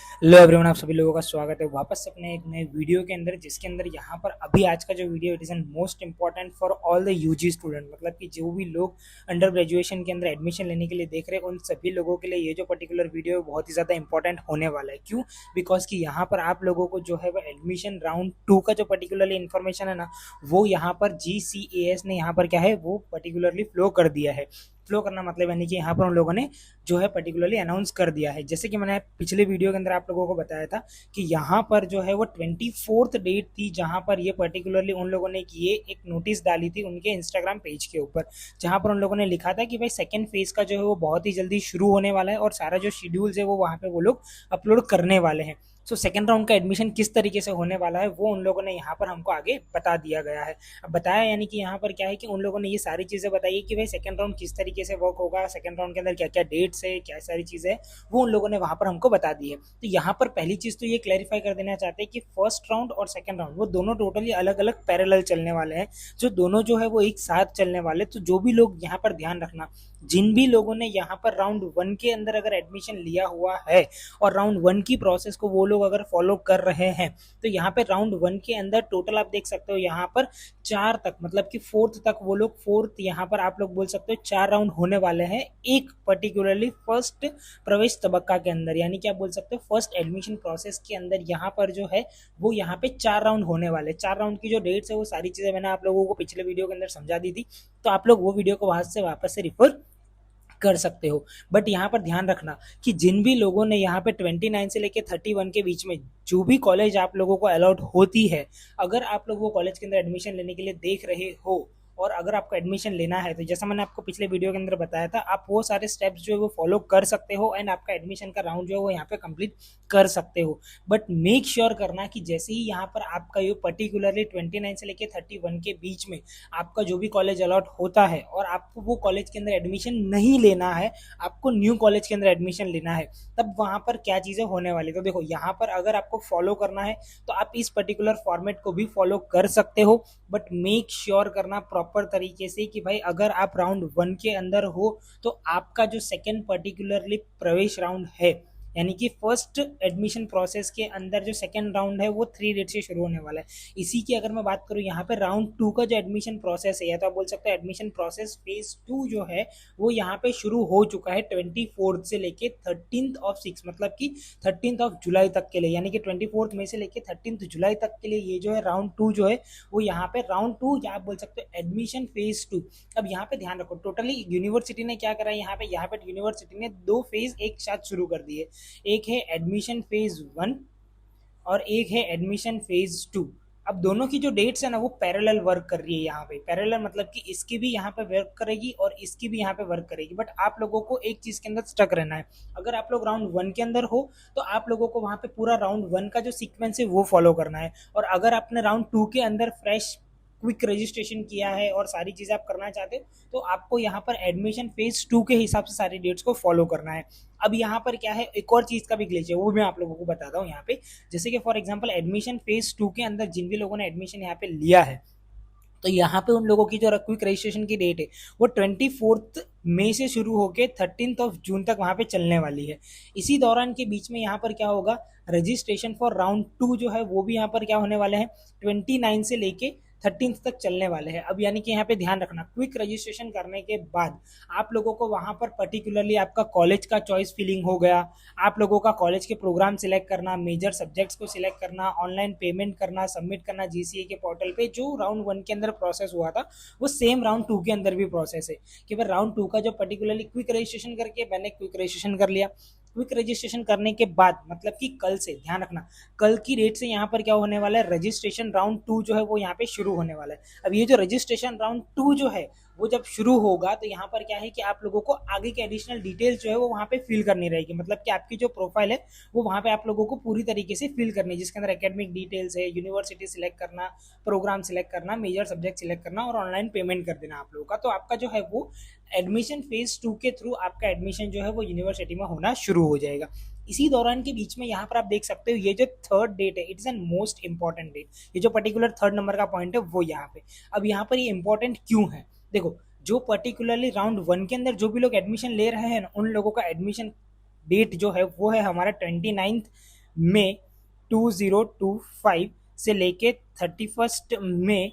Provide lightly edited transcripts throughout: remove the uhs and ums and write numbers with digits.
Hello everyone, आप सभी लोगों का स्वागत है वापस से अपने एक नए वीडियो के अंदर, जिसके अंदर यहाँ पर अभी आज का जो video it is an most important for all the UG student. मतलब कि जो भी लोग अंडर ग्रेजुएशन के अंदर एडमिशन लेने के लिए देख रहे हैं, उन सभी लोगों के लिए ये जो पर्टिकुलर वीडियो है बहुत ही ज़्यादा इंपॉर्टेंट होने वाला है। क्यों? बिकॉज कि यहाँ पर आप लोगों को जो है वो एडमिशन राउंड 2 का जो पर्टिकुलरली इन्फॉर्मेशन है ना, वो यहाँ पर GCAS ने यहाँ पर क्या है वो पर्टिकुलरली फ्लो कर दिया है। फ्लो करना मतलब यानी कि यहाँ पर उन लोगों ने जो है पर्टिकुलरली अनाउंस कर दिया है। जैसे कि मैंने पिछले वीडियो के अंदर आप लोगों को बताया था कि यहाँ पर जो है वो 24th डेट थी, जहाँ पर ये पर्टिकुलरली उन लोगों ने ये एक नोटिस डाली थी उनके इंस्टाग्राम पेज के ऊपर, जहाँ पर उन लोगों ने लिखा था कि भाई सेकेंड फेज का जो है वो बहुत ही जल्दी शुरू होने वाला है और सारा जो शेड्यूल्स है वो वहाँ पे वो लोग अपलोड करने वाले हैं। सो सेकेंड राउंड का एडमिशन किस तरीके से होने वाला है वो उन लोगों ने यहाँ पर हमको आगे बता दिया गया है। अब बताया यानी कि यहाँ पर क्या है कि उन लोगों ने ये सारी चीज़ें बताई कि भाई सेकेंड राउंड किस तरीके से वर्क होगा, सेकेंड राउंड के अंदर क्या क्या डेट्स है, क्या सारी चीज़ें वो उन लोगों ने वहाँ पर हमको बता दी है। तो यहाँ पर पहली चीज़ तो ये क्लैरिफाई कर देना चाहते हैं कि फर्स्ट राउंड और सेकेंड राउंड वो दोनों टोटली अलग अलग पैरेलल चलने वाले हैं, जो दोनों जो है वो एक साथ चलने वाले। तो जो भी लोग यहाँ पर ध्यान रखना, जिन भी लोगों ने यहाँ पर राउंड 1 के अंदर अगर एडमिशन लिया हुआ है और राउंड 1 की प्रोसेस को वो लोग अगर फॉलो कर रहे हैं, तो यहाँ पे राउंड 1 के अंदर टोटल आप देख सकते हो यहाँ पर 4 तक, मतलब कि 4th तक वो लोग, 4th यहाँ पर आप लोग बोल सकते हो 4 राउंड होने वाले हैं एक पर्टिकुलरली फर्स्ट प्रवेश तबक्का के अंदर, यानी कि आप बोल सकते हो फर्स्ट एडमिशन प्रोसेस के अंदर यहाँ पर जो है वो यहाँ पे 4 राउंड होने वाले। 4 राउंड की जो डेट्स है वो सारी चीजें मैंने आप लोगों को पिछले वीडियो के अंदर समझा दी थी, तो आप लोग वो वीडियो को वहां से वापस से रिफर कर सकते हो। बट यहाँ पर ध्यान रखना कि जिन भी लोगों ने यहाँ पे 29 से लेके 31 के बीच में जो भी कॉलेज आप लोगों को अलॉट होती है, अगर आप लोग वो कॉलेज के अंदर एडमिशन लेने के लिए देख रहे हो और अगर आपको एडमिशन लेना है, तो जैसा मैंने आपको पिछले वीडियो के अंदर बताया था, आप वो सारे स्टेप्स जो है वो फॉलो कर सकते हो एंड आपका एडमिशन का राउंड जो है वो यहाँ पे कंप्लीट कर सकते हो। बट मेक श्योर करना कि जैसे ही यहाँ पर आपका ये पर्टिकुलरली 29 से लेके 31 के बीच में आपका जो भी कॉलेज अलॉट होता है और आपको वो कॉलेज के अंदर एडमिशन नहीं लेना है, आपको न्यू कॉलेज के अंदर एडमिशन लेना है, तब वहाँ पर क्या चीज़ें होने वाली। तो देखो यहाँ पर अगर आपको फॉलो करना है तो आप इस पर्टिकुलर फॉर्मेट को भी फॉलो कर सकते हो, बट मेक श्योर करना प्रॉपर तरीके से कि भाई अगर आप राउंड 1 के अंदर हो तो आपका जो सेकेंड पर्टिकुलरली प्रवेश राउंड है, यानी कि फर्स्ट एडमिशन प्रोसेस के अंदर जो सेकेंड राउंड है वो 3 डेट से शुरू होने वाला है। इसी की अगर मैं बात करूँ यहाँ पे राउंड 2 का जो एडमिशन प्रोसेस है, या तो आप बोल सकते हो एडमिशन प्रोसेस फेज 2 जो है वो यहाँ पे शुरू हो चुका है 24 से लेके 13/6, मतलब कि 13 जुलाई तक के लिए, यानी कि 24 मई से लेके 13 जुलाई तक के लिए ये जो है राउंड 2 जो है वो यहाँ पे राउंड 2 या आप बोल सकते हो एडमिशन फेज 2। अब यहाँ पे ध्यान रखो, टोटली यूनिवर्सिटी ने क्या करा है, यहाँ पे यूनिवर्सिटी ने 2 फेज एक साथ शुरू कर दिए। एक है एडमिशन फेज 1 और एक है एडमिशन फेज 2। अब दोनों की जो डेट्स है ना वो पैरेलल वर्क कर रही है। यहाँ पे पैरेलल मतलब कि इसकी भी यहाँ पे वर्क करेगी और इसकी भी यहाँ पे वर्क करेगी, बट आप लोगों को एक चीज के अंदर स्टक रहना है। अगर आप लोग राउंड 1 के अंदर हो तो आप लोगों को वहाँ पे पूरा राउंड 1 का जो सीक्वेंस है वो फॉलो करना है, और अगर आपने राउंड 2 के अंदर फ्रेश क्विक रजिस्ट्रेशन किया है और सारी चीज़ें आप करना चाहते हो तो आपको यहाँ पर एडमिशन फेज 2 के हिसाब से सारी डेट्स को फॉलो करना है। अब यहाँ पर क्या है, एक और चीज़ का भी ग्लिच है वो मैं आप लोगों को बताता हूँ यहाँ पे। जैसे कि फॉर एग्जांपल एडमिशन फेज 2 के अंदर जिन भी लोगों ने एडमिशन यहाँ पे लिया है, तो यहाँ पे उन लोगों की जो क्विक रजिस्ट्रेशन की डेट है वो 24 मई से शुरू होकर 13 जून तक वहाँ पे चलने वाली है। इसी दौरान के बीच में यहाँ पर क्या होगा, रजिस्ट्रेशन फॉर राउंड 2 जो है वो भी यहाँ पर क्या होने वाले हैं 29 से लेके 13 तक चलने वाले हैं। अब यानी कि यहाँ पे ध्यान रखना, क्विक रजिस्ट्रेशन करने के बाद आप लोगों को वहाँ पर पर्टिकुलरली आपका कॉलेज का चॉइस फिलिंग हो गया, आप लोगों का कॉलेज के प्रोग्राम सिलेक्ट करना, मेजर सब्जेक्ट्स को सिलेक्ट करना, ऑनलाइन पेमेंट करना, सबमिट करना GCA के पोर्टल पे, जो राउंड 1 के अंदर प्रोसेस हुआ था वो सेम राउंड 2 के अंदर भी प्रोसेस है कि भाई राउंड 2 का जो पर्टिकुलरली क्विक रजिस्ट्रेशन करके मैंने क्विक रजिस्ट्रेशन कर लिया। क्विक रजिस्ट्रेशन करने के बाद मतलब कि कल से, ध्यान रखना, कल की डेट से यहाँ पर क्या होने वाला है, रजिस्ट्रेशन राउंड 2 जो है वो यहाँ पे शुरू होने वाला है। अब ये जो रजिस्ट्रेशन राउंड 2 जो है वो जब शुरू होगा तो यहाँ पर क्या है कि आप लोगों को आगे के एडिशनल डिटेल्स जो है वो वहाँ पे फिल करनी रहेगी, मतलब कि आपकी जो प्रोफाइल है वो वहाँ पे आप लोगों को पूरी तरीके से फिल करनी है, जिसके अंदर एकेडमिक डिटेल्स है, यूनिवर्सिटी सिलेक्ट करना, प्रोग्राम सिलेक्ट करना, मेजर सब्जेक्ट सिलेक्ट करना और ऑनलाइन पेमेंट कर देना आप लोगों का। तो आपका जो है वो एडमिशन फेज 2 के थ्रू आपका एडमिशन जो है वो यूनिवर्सिटी में होना शुरू हो जाएगा। इसी दौरान के बीच में यहाँ पर आप देख सकते हो ये जो थर्ड डेट है it's an most important date, ये जो पर्टिकुलर थर्ड नंबर का पॉइंट है वो यहाँ पे। अब यहाँ पर ये इंपॉर्टेंट क्यों है, देखो जो पर्टिकुलरली राउंड 1 के अंदर जो भी लोग एडमिशन ले रहे हैं उन लोगों का एडमिशन डेट जो है वो है हमारा 29 मई 2025 से लेके 31 मई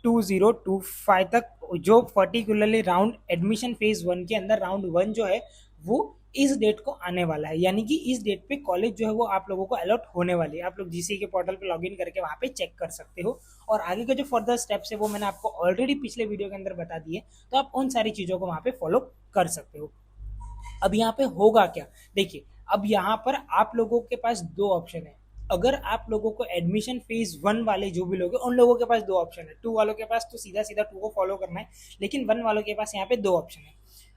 2025 तक, जो पर्टिकुलरली राउंड एडमिशन फेज 1 के अंदर राउंड 1 जो है वो इस डेट को आने वाला है। यानी कि इस डेट पे कॉलेज जो है वो आप लोगों को अलॉट होने वाली है। आप लोग जीसीए के पोर्टल पे लॉगिन करके वहाँ पे चेक कर सकते हो, और आगे के जो फर्दर स्टेप्स है वो मैंने आपको ऑलरेडी पिछले वीडियो के अंदर बता दिए, तो आप उन सारी चीज़ों को वहाँ पे फॉलो कर सकते हो। अब यहाँ पे होगा क्या, देखिए अब यहाँ पर आप लोगों के पास दो ऑप्शन है। अगर आप लोगों को एडमिशन फेज 1 वाले जो भी लोग हैं उन लोगों के पास दो ऑप्शन है। 2 वालों के पास तो सीधा सीधा 2 को फॉलो करना है, लेकिन 1 वालों के पास यहाँ पे दो ऑप्शन है।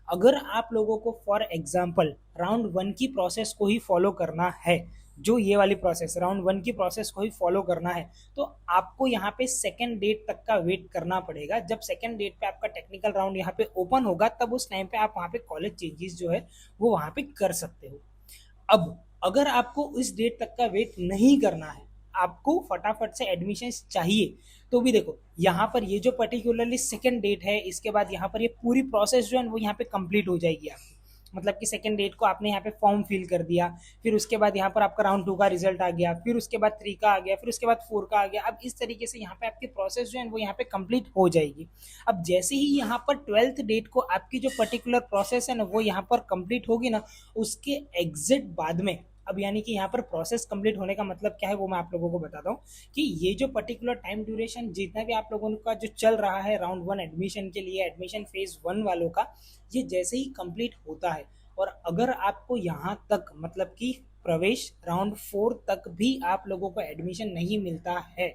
अगर आप लोगों को फॉर एग्जाम्पल राउंड 1 की प्रोसेस को ही फॉलो करना है, जो ये वाली प्रोसेस राउंड 1 की प्रोसेस को ही फॉलो करना है, तो आपको यहाँ पे सेकेंड डेट तक का वेट करना पड़ेगा। जब सेकेंड डेट पे आपका टेक्निकल राउंड यहाँ पे ओपन होगा, तब उस टाइम पे आप वहाँ पे कॉलेज चेंजेस जो है वो वहाँ पे कर सकते हो। अब अगर आपको इस डेट तक का वेट नहीं करना है, आपको फटाफट से एडमिशन चाहिए, तो भी देखो यहाँ पर ये जो पर्टिकुलरली सेकेंड डेट है, इसके बाद यहाँ पर ये पूरी प्रोसेस जो है वो यहाँ पे कंप्लीट हो जाएगी आपकी। मतलब कि सेकेंड डेट को आपने यहाँ पे फॉर्म फिल कर दिया, फिर उसके बाद यहाँ पर आपका राउंड 2 का रिजल्ट आ गया, फिर उसके बाद 3 का आ गया, फिर उसके बाद 4 का आ गया। अब इस तरीके से यहाँ पे आपकी प्रोसेस जो है वो यहाँ पे कंप्लीट हो जाएगी। अब जैसे ही यहाँ पर 12th डेट को आपकी जो पर्टिकुलर प्रोसेस है ना वो यहाँ पर कंप्लीट होगी ना, उसके एग्जैक्ट बाद में, अब यानी कि यहाँ पर प्रोसेस कंप्लीट होने का मतलब क्या है वो मैं आप लोगों को बताता हूँ कि ये जो पर्टिकुलर टाइम ड्यूरेशन जितना भी आप लोगों का जो चल रहा है राउंड 1 एडमिशन के लिए, एडमिशन फेज 1 वालों का, ये जैसे ही कंप्लीट होता है और अगर आपको यहाँ तक मतलब कि प्रवेश राउंड 4 तक भी आप लोगों को एडमिशन नहीं मिलता है,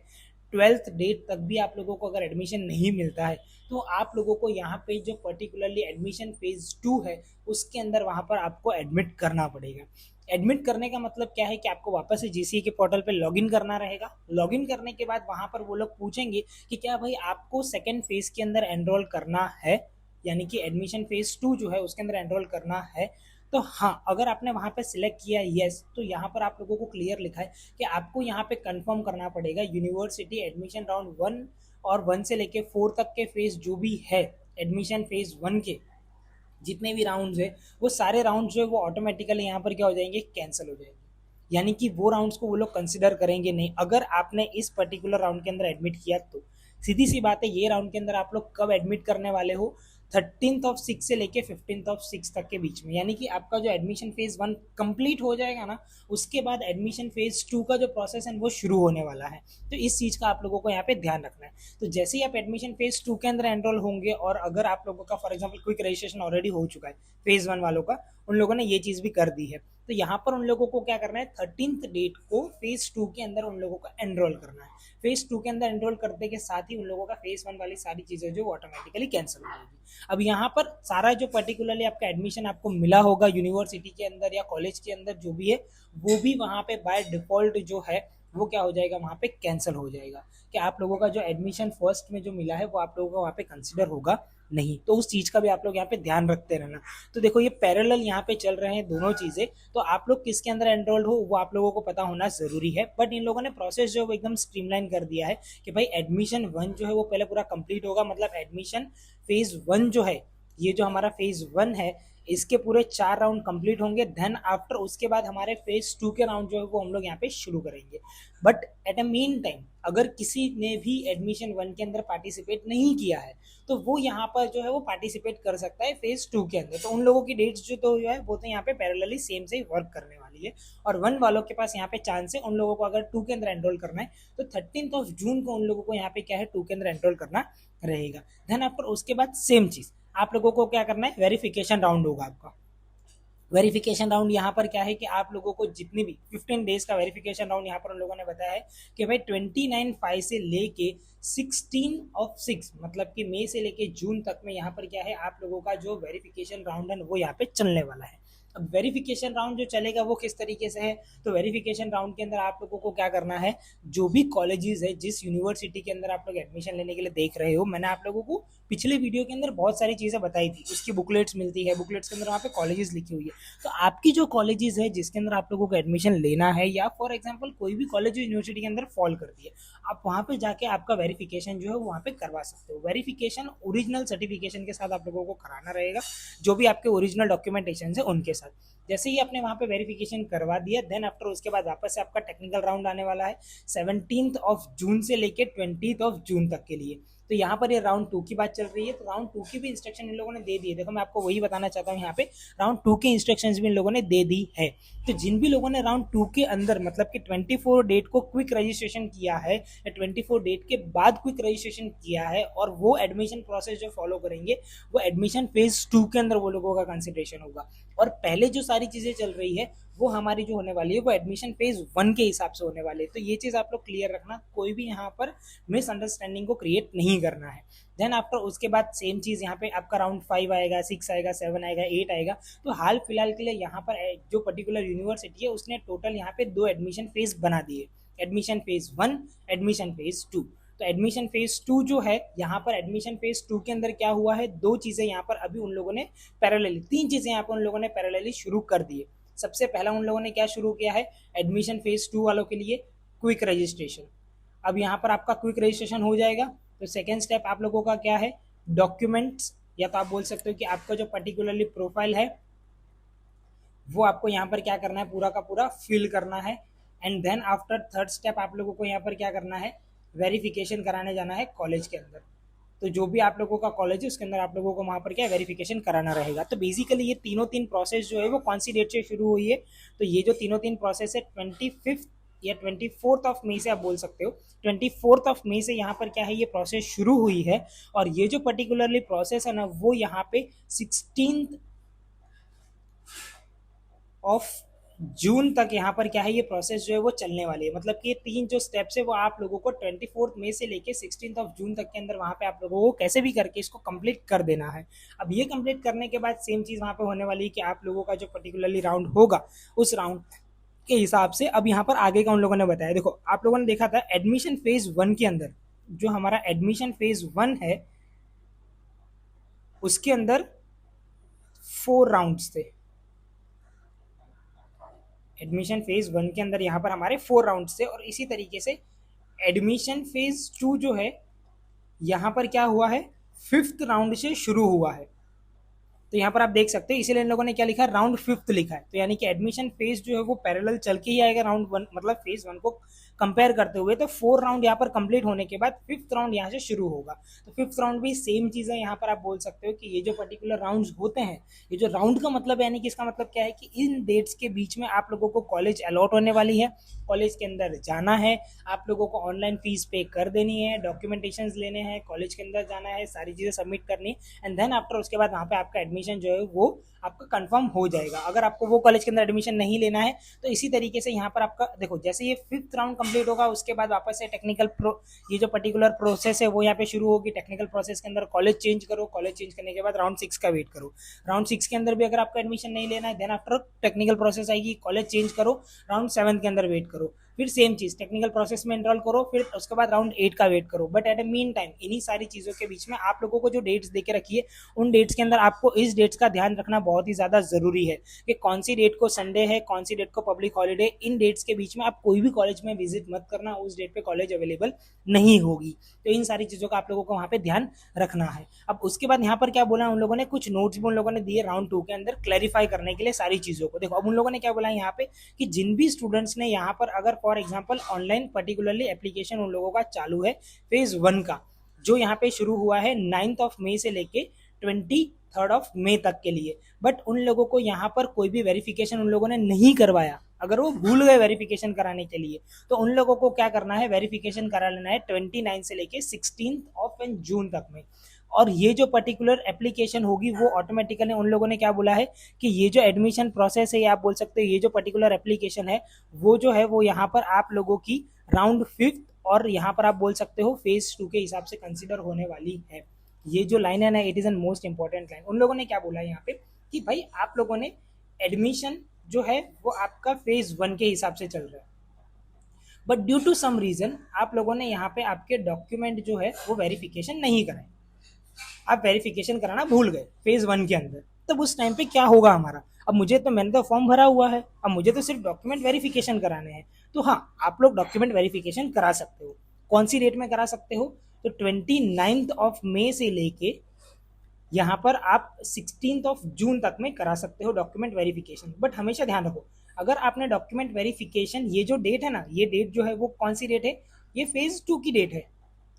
12th डेट तक भी आप लोगों को अगर एडमिशन नहीं मिलता है, तो आप लोगों को यहाँ पे जो पर्टिकुलरली एडमिशन फेज 2 है उसके अंदर वहाँ पर आपको एडमिट करना पड़ेगा। एडमिट करने का मतलब क्या है कि आपको वापस से जीसीए के पोर्टल पे लॉगिन करना रहेगा। लॉगिन करने के बाद वहाँ पर वो लोग पूछेंगे कि क्या भाई आपको सेकेंड फेज के अंदर एनरोल करना है, यानी कि एडमिशन फेज 2 जो है उसके अंदर एनरोल करना है। तो हाँ, अगर आपने वहाँ पे सिलेक्ट किया यस, तो यहाँ पर आप लोगों को क्लियर लिखा है कि आपको यहाँ पे कंफर्म करना पड़ेगा यूनिवर्सिटी एडमिशन राउंड 1 और 1 से लेके 4 तक के फेज जो भी है एडमिशन फेज 1 के जितने भी राउंड्स है वो सारे राउंड्स जो है वो ऑटोमेटिकली यहाँ पर क्या हो जाएंगे, कैंसिल हो जाएंगे। यानी कि वो राउंड्स को वो लोग कंसिडर करेंगे नहीं। अगर आपने इस पर्टिकुलर राउंड के अंदर एडमिट किया तो सीधी सी बात है, ये राउंड के अंदर आप लोग कब एडमिट करने वाले हो, 13/6 से लेके 15/6 तक के बीच में। यानी कि आपका जो एडमिशन फेज 1 कंप्लीट हो जाएगा ना, उसके बाद एडमिशन फेज 2 का जो प्रोसेस है वो शुरू होने वाला है। तो इस चीज़ का आप लोगों को यहाँ पे ध्यान रखना है। तो जैसे ही आप एडमिशन फेज 2 के अंदर एनरोल होंगे, और अगर आप लोगों का for example quick registration already हो चुका है फेज 1 वालों का, उन लोगों ने ये चीज़ भी कर दी है, तो यहाँ पर उन लोगों को क्या करना है, 13th डेट को फेज 2 के अंदर उन लोगों को एनरोल करना है। फेज 2 के अंदर एनरोल करने के साथ ही उन लोगों का फेज 1 वाली सारी चीज़ें जो ऑटोमेटिकली कैंसिल हो जाएगी। अब यहाँ पर सारा जो पर्टिकुलरली आपका एडमिशन आपको मिला होगा यूनिवर्सिटी के अंदर या कॉलेज के अंदर जो भी है, वो भी वहाँ पे बाय डिफॉल्ट जो है वो क्या हो जाएगा, वहाँ पे कैंसिल हो जाएगा कि आप लोगों का जो एडमिशन फर्स्ट में जो मिला है वो आप लोगों का वहाँ पे कंसिडर होगा नहीं। तो उस चीज़ का भी आप लोग यहाँ पे ध्यान रखते रहना। तो देखो ये पैरेलल यहाँ पे चल रहे हैं दोनों चीज़ें, तो आप लोग किसके अंदर एनरोल्ड हो वो आप लोगों को पता होना ज़रूरी है। बट इन लोगों ने प्रोसेस जो है एकदम स्ट्रीमलाइन कर दिया है कि भाई एडमिशन 1 जो है वो पहले पूरा कंप्लीट होगा। मतलब एडमिशन फेज 1 जो है, ये जो हमारा फेज 1 है, इसके पूरे 4 राउंड कंप्लीट होंगे, देन आफ्टर उसके बाद हमारे फेज 2 के राउंड जो है वो हम लोग यहाँ पे शुरू करेंगे। But at a mean time अगर किसी ने भी एडमिशन 1 के अंदर पार्टिसिपेट नहीं किया है, तो वो यहाँ पर जो है वो पार्टिसिपेट कर सकता है फेज 2 के अंदर। तो उन लोगों की डेट्स जो है वो तो यहाँ पे पैरेलली सेम से ही वर्क करने वाली है। और 1 वालों के पास यहाँ पे चांस है, उन लोगों को अगर 2 के अंदर एनरोल करना है तो 13 जून को उन लोगों को यहाँ पे क्या है 2 के अंदर एनरोल करना रहेगा। देन आफ्टर उसके बाद सेम चीज़ आप लोगों को क्या करना है, वेरिफिकेशन राउंड होगा आपका। वेरिफिकेशन राउंड यहाँ पर क्या है कि आप लोगों को जितनी भी 15 डेज का वेरिफिकेशन राउंड यहाँ पर उन लोगों ने बताया है कि भाई 29/5 से लेके 16/6 मतलब कि मई से लेके जून तक में यहाँ पर क्या है आप लोगों का जो वेरिफिकेशन राउंड है वो यहाँ पे चलने वाला है। अब वेरिफिकेशन राउंड जो चलेगा वो किस तरीके से है, तो वेरिफिकेशन राउंड के अंदर आप लोगों को क्या करना है, जो भी कॉलेजेस है जिस यूनिवर्सिटी के अंदर आप लोग एडमिशन लेने के लिए देख रहे हो, मैंने आप लोगों को पिछले वीडियो के अंदर बहुत सारी चीज़ें बताई थी, उसकी बुकलेट्स मिलती है, बुकलेट्स के अंदर वहाँ पे कॉलेजेस लिखी हुई है। तो आपकी जो कॉलेजेस है जिसके अंदर आप लोगों को एडमिशन लेना है, या फॉर एग्जाम्पल कोई भी कॉलेज यूनिवर्सिटी के अंदर फॉल करती है, आप वहाँ पे जाके आपका वेरिफिकेशन जो है वहाँ पे करवा सकते हो। वेरिफिकेशन ओरिजिनल सर्टिफिकेशन के साथ आप लोगों को कराना रहेगा, जो भी आपके ओरिजिनल डॉक्यूमेंटेशन है उनके साथ। जैसे ही आपने वहाँ पे वेरिफिकेशन करवा दिया, देन आफ्टर उसके बाद वापस से आपका टेक्निकल राउंड आने वाला है 17 जून से लेके 20 जून तक के लिए। तो यहाँ पर ये राउंड 2 की बात चल रही है, तो राउंड 2 की भी इंस्ट्रक्शन इन लोगों ने दे दी है। देखो मैं आपको वही बताना चाहता हूँ, यहाँ पे राउंड 2 की इंस्ट्रक्शंस भी इन लोगों ने दे दी है। तो जिन भी लोगों ने राउंड 2 के अंदर मतलब कि 24 डेट को क्विक रजिस्ट्रेशन किया है या 24 डेट के बाद क्विक रजिस्ट्रेशन किया है और वो एडमिशन प्रोसेस जो फॉलो करेंगे, वो एडमिशन फेज 2 के अंदर वो लोगों का कंसिडरेशन होगा। और पहले जो सारी चीजें चल रही है वो हमारी जो होने वाली है वो एडमिशन फेज 1 के हिसाब से होने वाली है। तो ये चीज आप लोग क्लियर रखना, कोई भी यहाँ पर मिसअंडरस्टैंडिंग को क्रिएट नहीं करना है। देन आफ्टर उसके बाद सेम चीज यहाँ पे आपका राउंड 5 आएगा, 6 आएगा, 7 आएगा, 8 आएगा। तो हाल फिलहाल के लिए यहाँ पर जो पर्टिकुलर यूनिवर्सिटी है उसने टोटल यहाँ पे 2 एडमिशन फेज बना दिए, एडमिशन फेज 1, एडमिशन फेज 2। तो एडमिशन फेज 2 जो है, यहाँ पर एडमिशन फेज 2 के अंदर क्या हुआ है, 2 चीजें यहाँ पर अभी उन लोगों ने पैरेलली, 3 चीजें यहाँ पर उन लोगों ने पैरेलली शुरू कर दी है। सबसे पहला उन लोगों ने क्या शुरू किया है, एडमिशन फेज 2 वालों के लिए क्विक रजिस्ट्रेशन। अब यहाँ पर आपका क्विक रजिस्ट्रेशन हो जाएगा। तो सेकेंड स्टेप आप लोगों का क्या है, डॉक्यूमेंट्स, या तो आप बोल सकते हो कि आपका जो पर्टिकुलरली प्रोफाइल है वो आपको यहाँ पर क्या करना है, पूरा का पूरा फिल करना है। And then after third step आप लोगों को यहाँ पर क्या करना है, वेरिफिकेशन कराने जाना है कॉलेज के अंदर। तो जो भी आप लोगों का कॉलेज है उसके अंदर आप लोगों को वहाँ पर क्या वेरिफिकेशन कराना रहेगा। तो बेसिकली ये तीन प्रोसेस जो है वो कौन सी डेट से शुरू हुई है, तो ये जो तीन प्रोसेस है 25 या 24 मई से आप बोल सकते हो, 24 मई से यहाँ पर क्या है ये प्रोसेस शुरू हुई है। और ये जो पर्टिकुलरली प्रोसेस है ना वो यहाँ पे 16 तक यहाँ पर क्या है ये प्रोसेस जो है वो चलने वाली है। मतलब कि ये 3 जो स्टेप्स है वो आप लोगों को 24 मई से लेके 16 तक के अंदर वहाँ पे आप लोगों को कैसे भी करके इसको कंप्लीट कर देना है। अब ये कंप्लीट करने के बाद सेम चीज़ वहाँ पे होने वाली है कि आप लोगों का जो पर्टिकुलरली राउंड होगा उस राउंड के हिसाब से अब यहाँ पर आगे का उन लोगों ने बताया। देखो आप लोगों ने देखा था एडमिशन फेज 1 के अंदर, जो हमारा एडमिशन फेज 1 है उसके अंदर 4 राउंड्स थे। एडमिशन फेज 1 के अंदर यहाँ पर हमारे 4 राउंड्स थे। और इसी तरीके से एडमिशन फेज 2 जो है यहाँ पर क्या हुआ है, 5th राउंड से शुरू हुआ है। तो यहाँ पर आप देख सकते हैं, इसीलिए इन लोगों ने क्या लिखा है, राउंड 5th लिखा है। तो यानी कि एडमिशन फेज जो है वो पैरेलल चल के ही आएगा राउंड 1, मतलब फेज 1 को कंपेयर करते हुए। तो 4 राउंड यहाँ पर कंप्लीट होने के बाद 5th राउंड यहाँ से शुरू होगा। तो 5th राउंड भी सेम चीज़ है। यहाँ पर आप बोल सकते हो कि ये जो पर्टिकुलर राउंड्स होते हैं, ये जो राउंड का मतलब यानी कि इसका मतलब क्या है कि इन डेट्स के बीच में आप लोगों को कॉलेज अलॉट होने वाली है, कॉलेज के अंदर जाना है, आप लोगों को ऑनलाइन फीस पे कर देनी है, डॉक्यूमेंटेशन लेने हैं, कॉलेज के अंदर जाना है, सारी चीज़ें सबमिट करनी, एंड देन आफ्टर उसके बाद वहाँ पे आपका एडमिशन जो है वो आपका कंफर्म हो जाएगा। अगर आपको वो कॉलेज के अंदर एडमिशन नहीं लेना है तो इसी तरीके से यहाँ पर आपका देखो, जैसे ये 5th राउंड कंप्लीट होगा उसके बाद वापस से टेक्निकल ये जो पर्टिकुलर प्रोसेस है वो यहाँ पे शुरू होगी। टेक्निकल प्रोसेस के अंदर कॉलेज चेंज करो, कॉलेज चेंज करने के बाद राउंड 6 का वेट करो। राउंड 6 के अंदर भी अगर आपका एडमिशन नहीं लेना है, देन आफ्टर टेक्निकल प्रोसेस आएगी, कॉलेज चेंज करो, राउंड 7 के अंदर वेट करो, फिर सेम चीज टेक्निकल प्रोसेस में एनरोल करो, फिर उसके बाद राउंड 8 का वेट करो। But at A mean time इन्हीं सारी चीजों के बीच में आप लोगों को जो डेट्स देके रखी है उन डेट्स के अंदर आपको इस डेट्स का ध्यान रखना बहुत ही ज्यादा जरूरी है कि कौन सी डेट को संडे है, कौन सी डेट को पब्लिक हॉलीडे। इन डेट्स के बीच में आप कोई भी कॉलेज में विजिट मत करना, उस डेट पे कॉलेज अवेलेबल नहीं होगी। तो इन सारी चीजों का आप लोगों को वहाँ पे ध्यान रखना है। अब उसके बाद यहाँ पर क्या बोला उन लोगों ने, कुछ नोट्स भी उन लोगों ने दिए राउंड 2 के अंदर क्लैरिफाई करने के लिए सारी चीजों को। देखो अब उन लोगों ने क्या बोला यहाँ पे कि जिन भी स्टूडेंट्स ने यहाँ पर अगर for example online particularly application उन लोगों का चालू है फेज 1 का, जो यहाँ पे शुरू हुआ है 9 मई से लेके 23 मई तक के लिए, बट उन लोगों को यहाँ पर कोई भी वेरिफिकेशन उन लोगों ने नहीं करवाया। अगर वो भूल गए वेरिफिकेशन कराने के लिए तो उन लोगों को क्या करना है, वेरिफिकेशन करा लेना है 29 से लेके 16 जून तक में। और ये जो पर्टिकुलर एप्लीकेशन होगी वो ऑटोमेटिकली उन लोगों ने क्या बोला है कि ये जो एडमिशन प्रोसेस है, या आप बोल सकते हो ये जो पर्टिकुलर एप्लीकेशन है वो जो है वो यहाँ पर आप लोगों की राउंड 5th और यहाँ पर आप बोल सकते हो फेज 2 के हिसाब से कंसिडर होने वाली है। ये जो लाइन है ना, it is an most important line. उन लोगों ने क्या बोला यहाँ पे कि भाई आप लोगों ने एडमिशन जो है वो आपका फेज 1 के हिसाब से चल रहा है, but due to some reason आप लोगों ने यहाँ पे आपके डॉक्यूमेंट जो है वो वेरिफिकेशन नहीं कराए, आप वेरिफिकेशन कराना भूल गए फेज 1 के अंदर। तब उस टाइम पे क्या होगा हमारा, अब मुझे तो मैंने तो फॉर्म भरा हुआ है, अब मुझे तो सिर्फ डॉक्यूमेंट वेरिफिकेशन कराने हैं। तो हाँ, आप लोग डॉक्यूमेंट वेरिफिकेशन करा सकते हो। कौन सी डेट में करा सकते हो, तो 29 मई से लेके यहाँ पर आप 16 जून तक में करा सकते हो डॉक्यूमेंट वेरिफिकेशन। बट हमेशा ध्यान रखो, अगर आपने डॉक्यूमेंट वेरिफिकेशन, ये जो डेट है ना, ये डेट जो है वो कौन सी डेट है, ये फेज 2 की डेट है,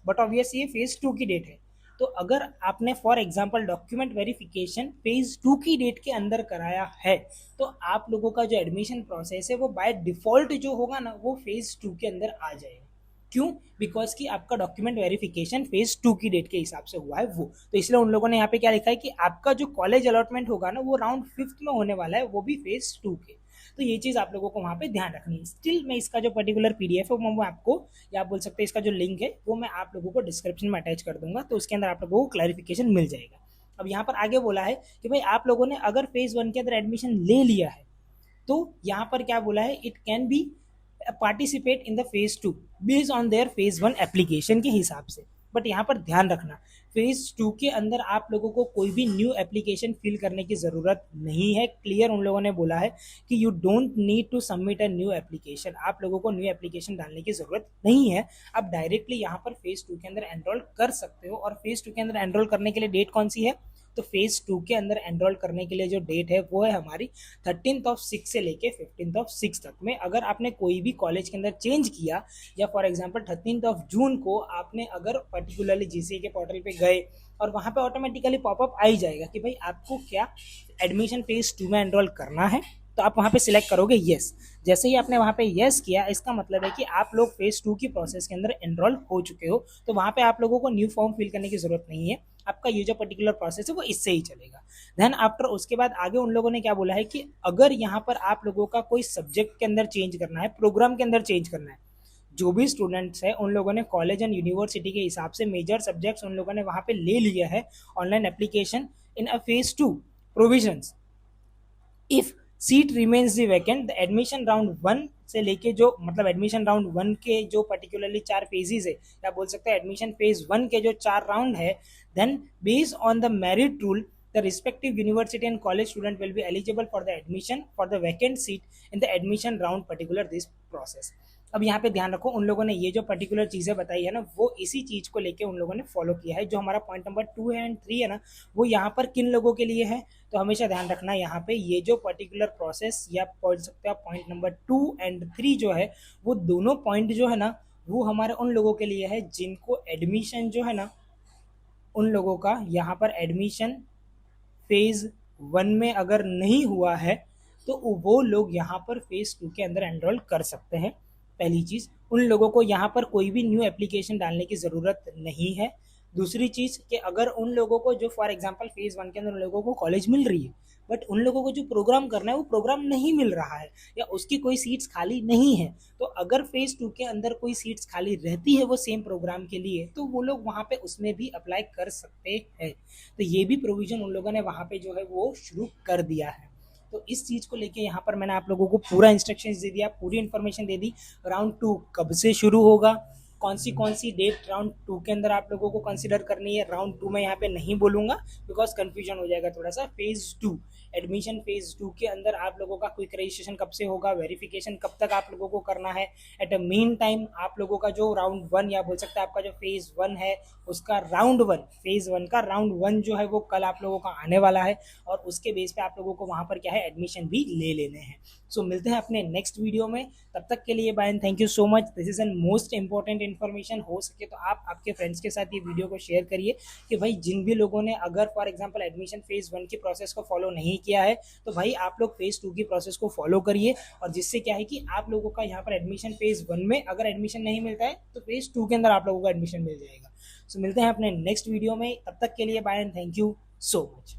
बट ऑब्वियस ये फेज 2 की डेट है। तो अगर आपने for example document verification phase 2 की डेट के अंदर कराया है, तो आप लोगों का जो एडमिशन प्रोसेस है वो बाय डिफॉल्ट जो होगा ना, वो फेज 2 के अंदर आ जाएगा। क्यों? बिकॉज कि आपका डॉक्यूमेंट वेरिफिकेशन फेज 2 की डेट के हिसाब से हुआ है वो, तो इसलिए उन लोगों ने यहाँ पे क्या लिखा है कि आपका जो कॉलेज अलॉटमेंट होगा ना, वो राउंड 5th में होने वाला है, वो भी फेज 2 के। तो ये चीज़ आप लोगों को वहाँ पे ध्यान रखनी है। स्टिल मैं इसका जो पर्टिकुलर पीडीएफ है वो आपको, या आप बोल सकते हैं इसका जो लिंक है वो मैं आप लोगों को डिस्क्रिप्शन में अटैच कर दूंगा, तो उसके अंदर आप लोगों को क्लैरिफिकेशन मिल जाएगा। अब यहाँ पर आगे बोला है कि भाई आप लोगों ने अगर फेज 1 के अंदर एडमिशन ले लिया है, तो यहाँ पर क्या बोला है, it can be participate in the phase 2 based on their phase 1 application के हिसाब से। बट यहाँ पर ध्यान रखना, फेज 2 के अंदर आप लोगों को कोई भी न्यू एप्लीकेशन फिल करने की ज़रूरत नहीं है। क्लियर उन लोगों ने बोला है कि you don't need to submit a new application, आप लोगों को न्यू एप्लीकेशन डालने की ज़रूरत नहीं है। आप डायरेक्टली यहाँ पर फेज 2 के अंदर एनरोल कर सकते हो। और फेज 2 के अंदर एनरोल करने के लिए डेट कौन सी है, तो फेज 2 के अंदर एनरोल करने के लिए जो डेट है वो है हमारी 13/6 से लेके 15/6 तक में। अगर आपने कोई भी कॉलेज के अंदर चेंज किया, या फॉर एग्जांपल 13 जून को आपने अगर पर्टिकुलरली जीसीए के पोर्टल पे गए और वहाँ पे ऑटोमेटिकली पॉपअप आ ही जाएगा कि भाई आपको क्या एडमिशन फेज 2 में एनरोल करना है, तो आप वहाँ पे सिलेक्ट करोगे येस। जैसे ही आपने वहाँ पे येस किया, इसका मतलब है कि आप लोग फेज 2 की प्रोसेस के अंदर एनरोल हो चुके हो। तो वहाँ पे आप लोगों को न्यू फॉर्म फिल करने की जरूरत नहीं है, आपका ये जो पर्टिकुलर प्रोसेस है वो इससे ही चलेगा। देन आफ्टर उसके बाद आगे उन लोगों ने क्या बोला है कि अगर यहाँ पर आप लोगों का कोई सब्जेक्ट के अंदर चेंज करना है, प्रोग्राम के अंदर चेंज करना है, जो भी स्टूडेंट्स है उन लोगों ने कॉलेज एंड यूनिवर्सिटी के हिसाब से मेजर सब्जेक्ट्स उन लोगों ने वहाँ पे ले लिया है online application in a phase 2 provisions. If seat remains the vacant, the admission round 1 से लेके जो मतलब एडमिशन राउंड 1 के जो पर्टिकुलरली 4 फेजेस है, या बोल सकते हैं एडमिशन फेज 1 के जो 4 राउंड है, then based on the merit rule the respective university and college student will be eligible for the admission for the vacant seat in the admission round particular this process। अब यहाँ पे ध्यान रखो, उन लोगों ने ये जो पर्टिकुलर चीज़ें बताई है ना, वो इसी चीज़ को लेके उन लोगों ने फॉलो किया है। जो हमारा पॉइंट नंबर 2 है एंड 3 है ना, वो यहाँ पर किन लोगों के लिए है, तो हमेशा ध्यान रखना यहाँ पे ये जो पर्टिकुलर प्रोसेस, या बोल सकते हैं पॉइंट नंबर 2 एंड 3 जो है, वो दोनों पॉइंट जो है ना, वो हमारे उन लोगों के लिए है जिनको एडमिशन जो है ना, उन लोगों का यहाँ पर एडमिशन फेज 1 में अगर नहीं हुआ है, तो वो लोग यहाँ पर फेज 2 के अंदर एनरोल कर सकते हैं। पहली चीज़, उन लोगों को यहाँ पर कोई भी न्यू एप्लीकेशन डालने की ज़रूरत नहीं है। दूसरी चीज़ कि अगर उन लोगों को जो फॉर एग्जांपल फेज 1 के अंदर उन लोगों को कॉलेज मिल रही है, बट उन लोगों को जो प्रोग्राम करना है वो प्रोग्राम नहीं मिल रहा है, या उसकी कोई सीट्स खाली नहीं है, तो अगर फेज 2 के अंदर कोई सीट्स खाली रहती है वो सेम प्रोग्राम के लिए, तो वो लोग वहाँ पे उसमें भी अप्लाई कर सकते हैं। तो ये भी प्रोविजन उन लोगों ने वहाँ पे जो है वो शुरू कर दिया है। तो इस चीज़ को लेके यहाँ पर मैंने आप लोगों को पूरा इंस्ट्रक्शंस दे दिया, पूरी इन्फॉर्मेशन दे दी। राउंड 2 कब से शुरू होगा, कौन सी डेट राउंड 2 के अंदर आप लोगों को कंसीडर करनी है। राउंड 2 में यहाँ पे नहीं बोलूँगा बिकॉज कन्फ्यूजन हो जाएगा थोड़ा सा। फेज 2 एडमिशन फेज 2 के अंदर आप लोगों का क्विक रजिस्ट्रेशन कब से होगा, वेरिफिकेशन कब तक आप लोगों को करना है। एट अ मीन टाइम आप लोगों का जो राउंड 1, या बोल सकते हैं आपका जो फेज 1 है उसका राउंड 1, फेज 1 का राउंड 1 जो है वो कल आप लोगों का आने वाला है, और उसके बेस पे आप लोगों को वहाँ पर क्या है एडमिशन भी ले लेने हैं। सो मिलते हैं अपने नेक्स्ट वीडियो में, तब तक के लिए bye and thank you so much. This is an most important information. हो सके तो आप आपके फ्रेंड्स के साथ ये वीडियो को शेयर करिए कि भाई जिन भी लोगों ने अगर फॉर एग्जांपल एडमिशन फेज 1 की प्रोसेस को फॉलो नहीं किया है, तो भाई आप लोग फेज 2 की प्रोसेस को फॉलो करिए, और जिससे क्या है कि आप लोगों का यहाँ पर एडमिशन फेज 1 में अगर एडमिशन नहीं मिलता है तो फेज 2 के अंदर आप लोगों को एडमिशन मिल जाएगा। सो मिलते हैं अपने नेक्स्ट वीडियो में, तब तक के लिए bye and thank you so much.